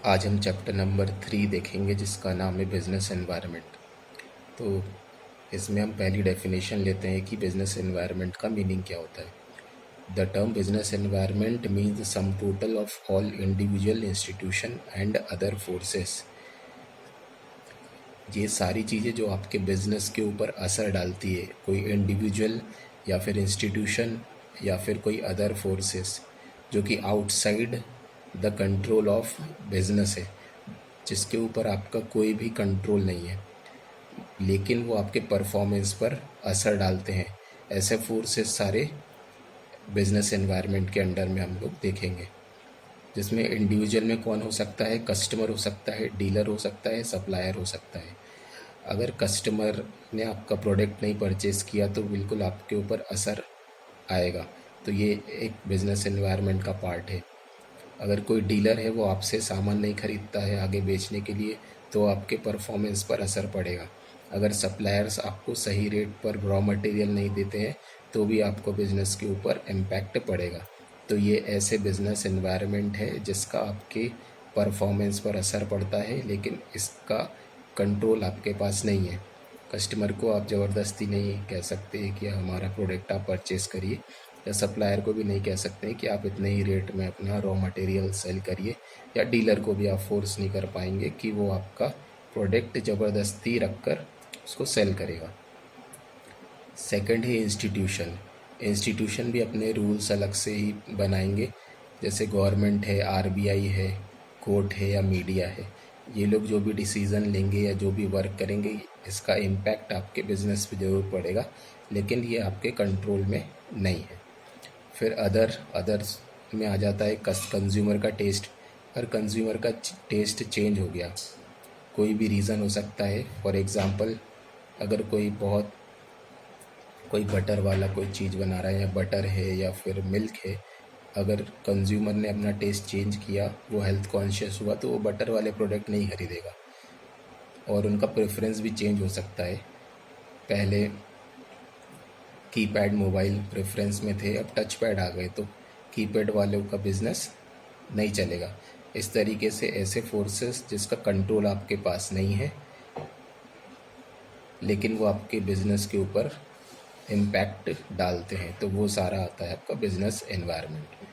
आज हम chapter number 3 देखेंगे जिसका नाम है बिजनेस एनवायरनमेंट। तो इसमें हम पहली डेफिनेशन लेते हैं कि बिजनेस एनवायरनमेंट का मीनिंग क्या होता है। The term business environment means the sum total of all individual institution and other forces. ये सारी चीज़ें जो आपके बिजनेस के ऊपर असर डालती है, कोई इंडिविजुअल या फिर इंस्टीट्यूशन या फिर कोई अदर फोर्सेस जो कि outside the control of business है, जिसके ऊपर आपका कोई भी कंट्रोल नहीं है, लेकिन वो आपके परफॉर्मेंस पर असर डालते हैं। ऐसे फोर्सेस सारे बिजनेस एनवायरनमेंट के अंडर में हम लोग देखेंगे, जिसमें इंडिविजुअल में कौन हो सकता है, कस्टमर हो सकता है, डीलर हो सकता है, सप्लायर हो सकता है। अगर कस्टमर ने आपका प्रोडक्ट नहीं परचेज़ किया तो बिल्कुल आपके ऊपर असर आएगा, तो ये एक बिजनेस एनवायरनमेंट का पार्ट है। अगर कोई डीलर है वो आपसे सामान नहीं खरीदता है आगे बेचने के लिए, तो आपके परफॉर्मेंस पर असर पड़ेगा। अगर सप्लायर्स आपको सही रेट पर रॉ मटेरियल नहीं देते हैं तो भी आपको बिज़नेस के ऊपर इम्पैक्ट पड़ेगा। तो ये ऐसे बिज़नेस एनवायरनमेंट है जिसका आपके परफॉर्मेंस पर असर पड़ता है, लेकिन इसका कंट्रोल आपके पास नहीं है। कस्टमर को आप ज़बरदस्ती नहीं कह सकते कि हमारा प्रोडक्ट आप परचेज़ करिए, या सप्लायर को भी नहीं कह सकते कि आप इतने ही रेट में अपना रॉ मटेरियल सेल करिए, या डीलर को भी आप फोर्स नहीं कर पाएंगे कि वो आपका प्रोडक्ट ज़बरदस्ती रखकर उसको सेल करेगा। सेकंड है इंस्टीट्यूशन। इंस्टीट्यूशन भी अपने रूल्स अलग से ही बनाएंगे, जैसे गवर्नमेंट है, आरबीआई है, कोर्ट है या मीडिया है। ये लोग जो भी डिसीज़न लेंगे या जो भी वर्क करेंगे, इसका इम्पैक्ट आपके बिज़नेस पे ज़रूर पड़ेगा, लेकिन ये आपके कंट्रोल में नहीं है। फिर अदर्स में आ जाता है कंज्यूमर का टेस्ट। हर कंज्यूमर का टेस्ट चेंज हो गया, कोई भी रीज़न हो सकता है। फॉर एग्ज़ाम्पल, अगर कोई बटर वाला कोई चीज़ बना रहा है, या बटर है या फिर मिल्क है, अगर कंज्यूमर ने अपना टेस्ट चेंज किया, वो हेल्थ कॉन्शियस हुआ, तो वो बटर वाले प्रोडक्ट नहीं खरीदेगा और उनका प्रेफरेंस भी चेंज हो सकता है। पहले कीपैड मोबाइल प्रेफरेंस में थे, अब टच पैड आ गए, तो कीपैड वालों का बिज़नेस नहीं चलेगा। इस तरीके से ऐसे फोर्सेस जिसका कंट्रोल आपके पास नहीं है, लेकिन वो आपके बिज़नेस के ऊपर इम्पैक्ट डालते हैं, तो वो सारा आता है आपका बिज़नेस एनवायरनमेंट में।